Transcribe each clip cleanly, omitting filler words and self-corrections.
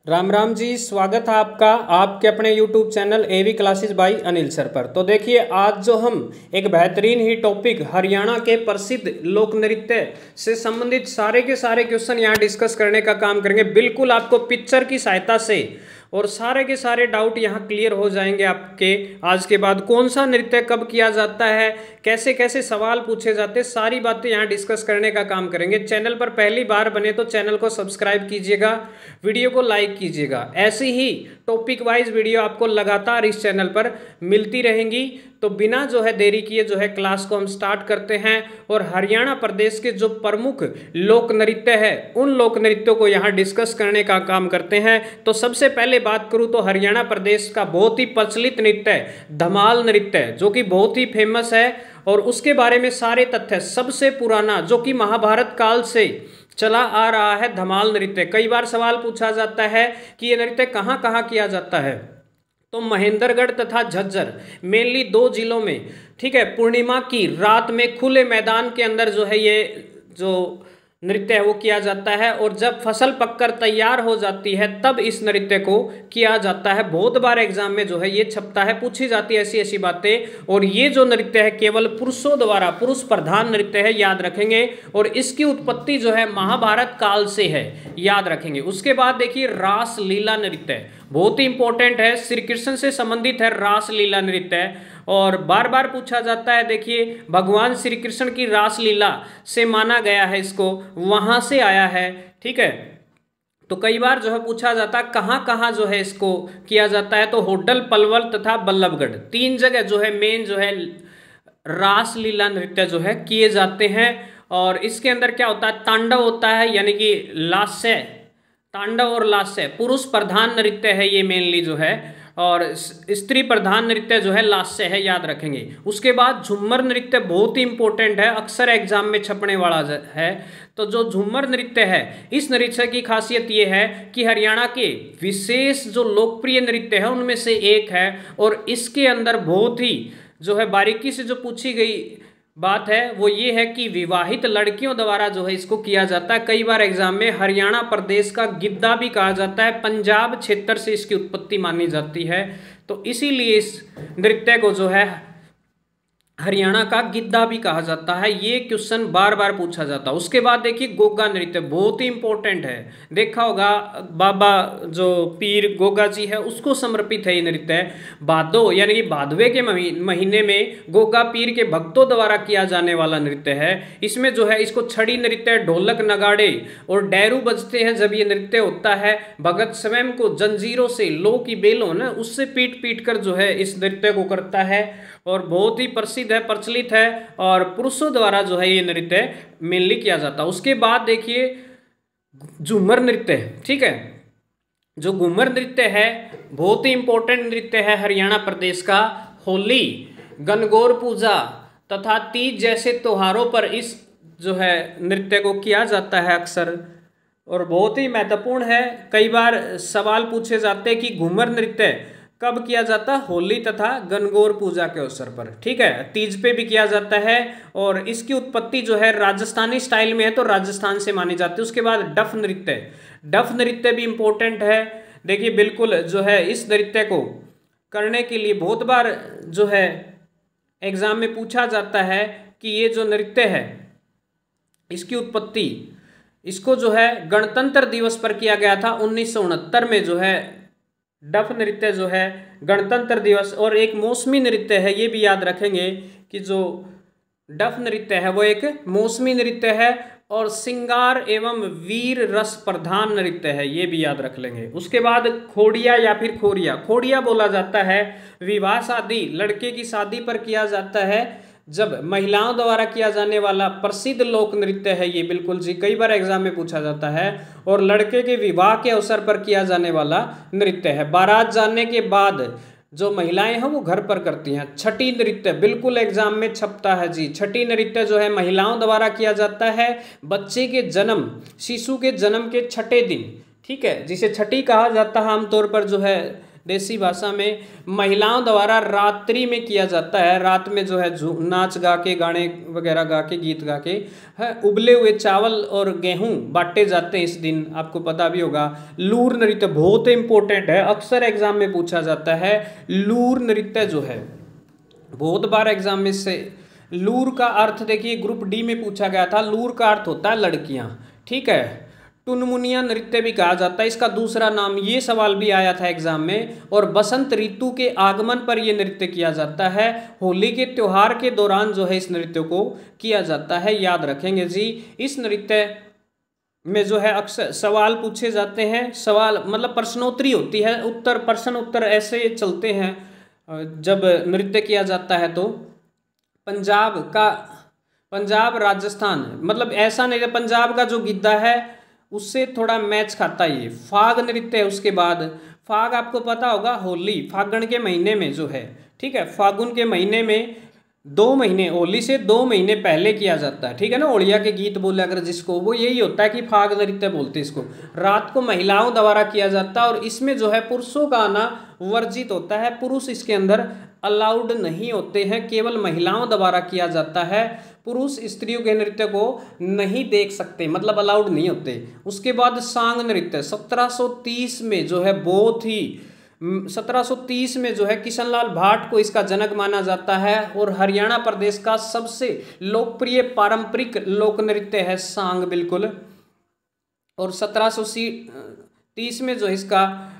राम राम जी, स्वागत है आपका आपके अपने YouTube channel AV classes by Anil sir पर। तो देखिए, आज जो हम एक बेहतरीन ही टॉपिक हरियाणा के प्रसिद्ध लोक नृत्य से संबंधित सारे के सारे क्वेश्चन यहाँ डिस्कस करने का काम करेंगे। बिल्कुल आपको पिक्चर की सहायता से और सारे के सारे डाउट यहाँ क्लियर हो जाएंगे आपके। आज के बाद कौन सा नृत्य कब किया जाता है, कैसे कैसे सवाल पूछे जाते हैं, सारी बातें यहाँ डिस्कस करने का काम करेंगे। चैनल पर पहली बार बने तो चैनल को सब्सक्राइब कीजिएगा, वीडियो को लाइक कीजिएगा। ऐसी ही टॉपिक वाइज वीडियो आपको लगातार इस चैनल पर मिलती रहेंगी। तो बिना जो है देरी किए जो है क्लास को हम स्टार्ट करते हैं और हरियाणा प्रदेश के जो प्रमुख लोक नृत्य है उन लोक नृत्यों को यहाँ डिस्कस करने का काम करते हैं। तो सबसे पहले बात करूँ तो हरियाणा प्रदेश का बहुत ही प्रचलित नृत्य है धमाल नृत्य, जो कि बहुत ही फेमस है और उसके बारे में सारे तथ्य। सबसे पुराना जो कि महाभारत काल से चला आ रहा है धमाल नृत्य। कई बार सवाल पूछा जाता है कि ये नृत्य कहाँ कहाँ किया जाता है, तो महेंद्रगढ़ तथा झज्जर मेनली दो जिलों में, ठीक है, पूर्णिमा की रात में खुले मैदान के अंदर जो है ये जो नृत्य है वो किया जाता है। और जब फसल पककर तैयार हो जाती है तब इस नृत्य को किया जाता है। बहुत बार एग्जाम में जो है ये छपता है, पूछी जाती है ऐसी ऐसी बातें। और ये जो नृत्य है केवल पुरुषों द्वारा, पुरुष प्रधान नृत्य है, याद रखेंगे। और इसकी उत्पत्ति जो है महाभारत काल से है, याद रखेंगे। उसके बाद देखिए रास लीला नृत्य, बहुत ही इंपॉर्टेंट है, श्री कृष्ण से संबंधित है रास लीला नृत्य। और बार बार पूछा जाता है, देखिए भगवान श्री कृष्ण की रास लीला से माना गया है, इसको वहां से आया है, ठीक है। तो कई बार जो है पूछा जाता है कहाँ कहाँ जो है इसको किया जाता है, तो होडल, पलवल तथा बल्लभगढ़, तीन जगह जो है मेन जो है रास लीला नृत्य जो है किए जाते हैं। और इसके अंदर क्या होता है, तांडव होता है, यानी कि लास्य, तांडव और लास्य पुरुष प्रधान नृत्य है ये मेनली जो है, और स्त्री प्रधान नृत्य जो है लास्य है, याद रखेंगे। उसके बाद झूमर नृत्य बहुत ही इंपॉर्टेंट है, अक्सर एग्जाम में छपने वाला है। तो जो झूमर नृत्य है, इस नृत्य की खासियत ये है कि हरियाणा के विशेष जो लोकप्रिय नृत्य है उनमें से एक है। और इसके अंदर बहुत ही जो है बारीकी से जो पूछी गई बात है वो ये है कि विवाहित लड़कियों द्वारा जो है इसको किया जाता है। कई बार एग्जाम में हरियाणा प्रदेश का गिद्दा भी कहा जाता है, पंजाब क्षेत्र से इसकी उत्पत्ति मानी जाती है। तो इसीलिए इस नृत्य को जो है हरियाणा का गिद्दा भी कहा जाता है। ये क्वेश्चन बार बार पूछा जाता है। उसके बाद देखिए गोगा नृत्य, बहुत ही इंपॉर्टेंट है, देखा होगा बाबा जो पीर गोगा जी है उसको समर्पित है ये नृत्य। भादो यानी कि भादवे के महीने में गोगा पीर के भक्तों द्वारा किया जाने वाला नृत्य है। इसमें जो है इसको छड़ी नृत्य, ढोलक नगाड़े और डैरू बजते हैं जब ये नृत्य होता है। भगत स्वयं को जंजीरों से, लो की बेलों ना उससे पीट पीट कर जो है इस नृत्य को करता है और बहुत ही प्रसिद्ध है, प्रचलित है और पुरुषों द्वारा जो है ये नृत्य मेनली किया जाता है। उसके बाद देखिए झूमर नृत्य, ठीक है, जो घूमर नृत्य है बहुत ही इंपॉर्टेंट नृत्य है हरियाणा प्रदेश का। होली, गणगौर पूजा तथा तीज जैसे त्योहारों पर इस जो है नृत्य को किया जाता है अक्सर, और बहुत ही महत्वपूर्ण है। कई बार सवाल पूछे जाते हैं कि घूमर नृत्य कब किया जाता है, होली तथा गणगौर पूजा के अवसर पर, ठीक है, तीज पे भी किया जाता है। और इसकी उत्पत्ति जो है राजस्थानी स्टाइल में है, तो राजस्थान से मानी जाती है। उसके बाद डफ नृत्य, डफ नृत्य भी इंपॉर्टेंट है। देखिए बिल्कुल जो है इस नृत्य को करने के लिए बहुत बार जो है एग्जाम में पूछा जाता है कि ये जो नृत्य है इसकी उत्पत्ति, इसको जो है गणतंत्र दिवस पर किया गया था 1969 में जो है डफ नृत्य जो है गणतंत्र दिवस। और एक मौसमी नृत्य है, ये भी याद रखेंगे कि जो डफ नृत्य है वो एक मौसमी नृत्य है और श्रृंगार एवं वीर रस प्रधान नृत्य है, ये भी याद रख लेंगे। उसके बाद खोड़िया या फिर खोरिया, खोड़िया बोला जाता है, विवाह शादी, लड़के की शादी पर किया जाता है जब महिलाओं द्वारा किया जाने वाला प्रसिद्ध लोक नृत्य है ये, बिल्कुल जी, कई बार एग्जाम में पूछा जाता है। और लड़के के विवाह के अवसर पर किया जाने वाला नृत्य है। बारात जाने के बाद जो महिलाएं हैं वो घर पर करती हैं। छठी नृत्य बिल्कुल एग्जाम में छपता है जी, छठी नृत्य जो है महिलाओं द्वारा किया जाता है बच्चे के जन्म, शिशु के जन्म के छठे दिन, ठीक है, जिसे छठी कहा जाता है आमतौर पर जो है देसी भाषा में महिलाओं द्वारा रात्रि में किया जाता है। रात में जो है नाच गा के, गाने वगैरह गा के, गीत गा के है उबले हुए चावल और गेहूं बांटे जाते हैं इस दिन, आपको पता भी होगा। लूर नृत्य बहुत इंपॉर्टेंट है, अक्सर एग्जाम में पूछा जाता है। लूर नृत्य जो है बहुत बार एग्जाम में से, लूर का अर्थ देखिए ग्रुप डी में पूछा गया था। लूर का अर्थ होता है लड़कियां, ठीक है। टुनमुनिया नृत्य भी कहा जाता है, इसका दूसरा नाम, ये सवाल भी आया था एग्जाम में। और बसंत ऋतु के आगमन पर यह नृत्य किया जाता है। होली के त्योहार के दौरान जो है इस नृत्य को किया जाता है, याद रखेंगे जी। इस नृत्य में जो है अक्सर सवाल पूछे जाते हैं, सवाल मतलब प्रश्नोत्तरी होती है, उत्तर प्रश्न उत्तर ऐसे चलते हैं जब नृत्य किया जाता है। तो पंजाब राजस्थान, मतलब ऐसा नहीं है, पंजाब का जो गिद्धा है उससे थोड़ा मैच खाता है ये। फाग नृत्य है उसके बाद। फाग आपको पता होगा होली, फागण के महीने में जो है, ठीक है, फागुन के महीने में 2 महीने, होली से 2 महीने पहले किया जाता है, ठीक है ना। ओड़िया के गीत बोले अगर जिसको, वो यही होता है कि फाग नृत्य बोलते हैं इसको। रात को महिलाओं द्वारा किया जाता है और इसमें जो है पुरुषों का आना वर्जित होता है, पुरुष इसके अंदर अलाउड नहीं होते हैं, केवल महिलाओं द्वारा किया जाता है। पुरुष स्त्रियों के नृत्य को नहीं देख सकते, मतलब अलाउड नहीं होते। उसके बाद सांग नृत्य 1730 में जो है, बहुत ही 1730 में जो है किशनलाल भाट को इसका जनक माना जाता है। और हरियाणा प्रदेश का सबसे लोकप्रिय पारंपरिक लोक नृत्य है सांग, बिल्कुल। और 1730 में जो इसका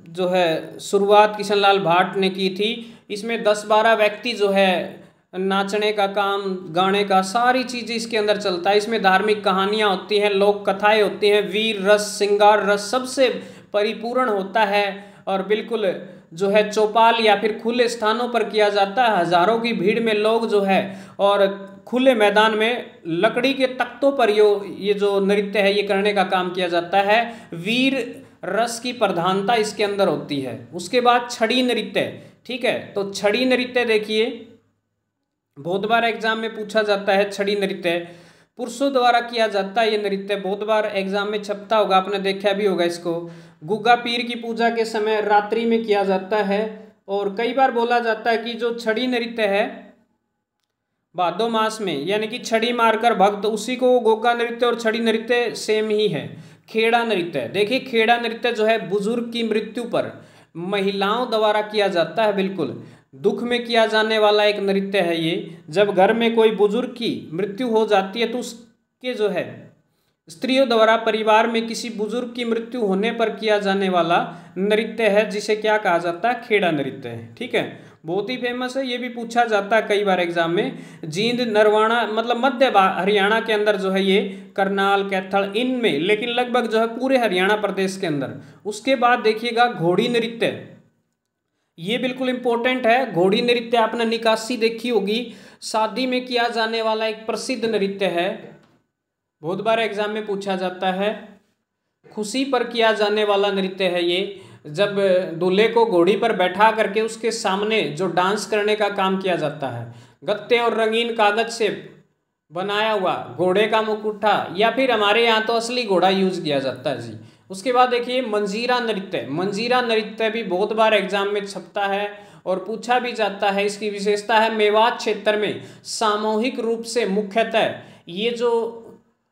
जो है शुरुआत किशनलाल भाट ने की थी। इसमें 10-12 व्यक्ति जो है नाचने का काम, गाने का, सारी चीज़ें इसके अंदर चलता है। इसमें धार्मिक कहानियाँ होती हैं, लोक कथाएँ होती हैं, वीर रस, श्रृंगार रस सबसे परिपूर्ण होता है। और बिल्कुल जो है चौपाल या फिर खुले स्थानों पर किया जाता है। हजारों की भीड़ में लोग जो है और खुले मैदान में लकड़ी के तख्तों पर ये जो नृत्य है ये करने का काम किया जाता है। वीर रस की प्रधानता इसके अंदर होती है। उसके बाद छड़ी नृत्य, ठीक है। तो छड़ी नृत्य देखिए बहुत बार एग्जाम में पूछा जाता है। छड़ी नृत्य पुरुषों द्वारा किया जाता है। ये नृत्य बहुत बार एग्जाम में छपता होगा, आपने देखा भी होगा इसको। गुग्गा पीर की पूजा के समय रात्रि में किया जाता है। और कई बार बोला जाता है कि जो छड़ी नृत्य है भादो मास में, यानी कि छड़ी मारकर भक्त, उसी को गोगा नृत्य और छड़ी नृत्य सेम ही है। खेड़ा नृत्य देखिए, खेड़ा नृत्य जो है बुजुर्ग की मृत्यु पर महिलाओं द्वारा किया जाता है, बिल्कुल दुख में किया जाने वाला एक नृत्य है ये। जब घर में कोई बुजुर्ग की मृत्यु हो जाती है तो उसके जो है स्त्रियों द्वारा परिवार में किसी बुजुर्ग की मृत्यु होने पर किया जाने वाला नृत्य है, जिसे क्या कहा जाता है, खेड़ा नृत्य है, ठीक है। बहुत ही फेमस है, ये भी पूछा जाता है कई बार एग्जाम में। जींद, नरवाना, मतलब मध्य हरियाणा के अंदर जो है ये, करनाल, कैथल, इनमें, लेकिन लगभग जो है पूरे हरियाणा प्रदेश के अंदर। उसके बाद देखिएगा घोड़ी नृत्य, ये बिल्कुल इंपॉर्टेंट है। घोड़ी नृत्य आपने निकासी देखी होगी, शादी में किया जाने वाला एक प्रसिद्ध नृत्य है, बहुत बार एग्जाम में पूछा जाता है। खुशी पर किया जाने वाला नृत्य है ये। जब दूल्हे को घोड़ी पर बैठा करके उसके सामने जो डांस करने का काम किया जाता है, गत्ते और रंगीन कागज से बनाया हुआ घोड़े का मुकुट्ठा, या फिर हमारे यहाँ तो असली घोड़ा यूज किया जाता है जी। उसके बाद देखिए मंजीरा नृत्य, मंजीरा नृत्य भी बहुत बार एग्जाम में छपता है और पूछा भी जाता है। इसकी विशेषता है मेवात क्षेत्र में सामूहिक रूप से मुख्यतः ये जो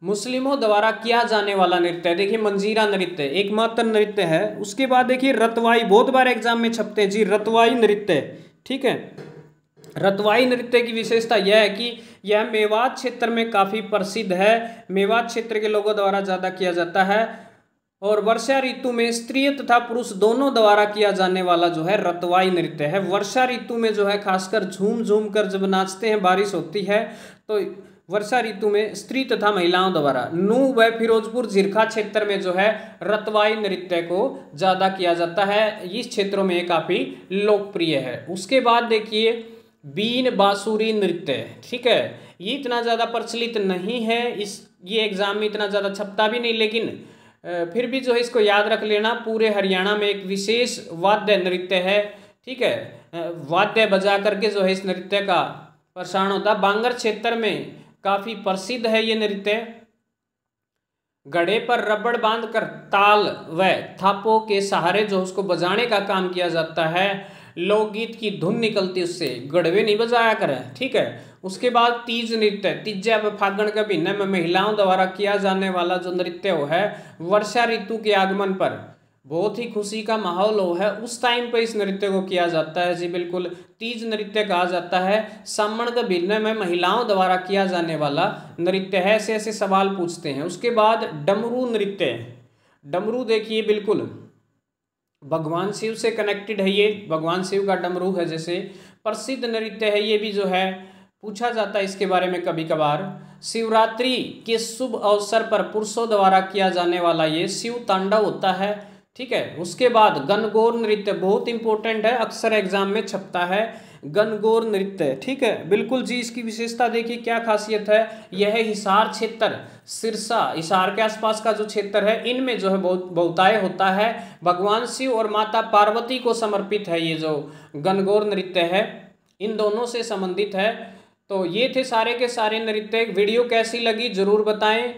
मुस्लिमों द्वारा किया जाने वाला नृत्य है। देखिए मंजीरा नृत्य एकमात्र नृत्य है। उसके बाद देखिए रतवाई, बहुत बार एग्जाम में छपते हैं जी, रतवाई नृत्य, ठीक है। रतवाई नृत्य की विशेषता यह है कि यह मेवात क्षेत्र में काफ़ी प्रसिद्ध है, मेवात क्षेत्र के लोगों द्वारा ज़्यादा किया जाता है। और वर्षा ऋतु में स्त्री तथा पुरुष दोनों द्वारा किया जाने वाला जो है रतवाई नृत्य है। वर्षा ऋतु में जो है खासकर झूम झूम कर जब नाचते हैं, बारिश होती है तो वर्षा ऋतु में स्त्री तथा महिलाओं द्वारा नू व फिरोजपुर जिरखा क्षेत्र में जो है रतवाई नृत्य को ज़्यादा किया जाता है। इस क्षेत्रों में काफ़ी लोकप्रिय है। उसके बाद देखिए बीन बांसुरी नृत्य, ठीक है। ये इतना ज़्यादा प्रचलित नहीं है, ये एग्जाम में इतना ज़्यादा छपता भी नहीं, लेकिन फिर भी जो है इसको याद रख लेना। पूरे हरियाणा में एक विशेष वाद्य नृत्य है, ठीक है। वाद्य बजा करके जो है इस नृत्य का प्रसारण होता है। बांगर क्षेत्र में काफ़ी प्रसिद्ध है ये नृत्य। घड़े पर रबड़ बांधकर ताल व थापों के सहारे जो उसको बजाने का काम किया जाता है, लोकगीत की धुन निकलती उससे, गड़वे नहीं बजाया करें, ठीक है। उसके बाद तीज नृत्य, तीजा व फागण के महीने में महिलाओं द्वारा किया जाने वाला जो नृत्य हो है, वर्षा ऋतु के आगमन पर बहुत ही खुशी का माहौल हो है उस टाइम पे इस नृत्य को किया जाता है जी, बिल्कुल तीज नृत्य कहा जाता है। सामण के महीने में महिलाओं द्वारा किया जाने वाला नृत्य है। ऐसे ऐसे सवाल पूछते हैं। उसके बाद डमरू नृत्य, डमरू देखिए बिल्कुल भगवान शिव से कनेक्टेड है, ये भगवान शिव का डमरू है, जैसे प्रसिद्ध नृत्य है ये भी जो है, पूछा जाता है इसके बारे में कभी कभार। शिवरात्रि के शुभ अवसर पर पुरुषों द्वारा किया जाने वाला ये शिव तांडव होता है, ठीक है। उसके बाद गणगौर नृत्य बहुत इंपॉर्टेंट है, अक्सर एग्जाम में छपता है गणगौर नृत्य, ठीक है बिल्कुल जी। इसकी विशेषता देखिए क्या खासियत है, यह हिसार क्षेत्र, सिरसा हिसार के आसपास का जो क्षेत्र है, इनमें जो है बहुतायत होता है। भगवान शिव और माता पार्वती को समर्पित है ये जो गणगौर नृत्य है, इन दोनों से संबंधित है। तो ये थे सारे के सारे नृत्य। वीडियो कैसी लगी जरूर बताएं।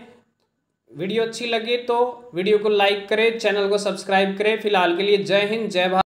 वीडियो अच्छी लगी तो वीडियो को लाइक करें, चैनल को सब्सक्राइब करें। फिलहाल के लिए जय हिंद, जय भारत।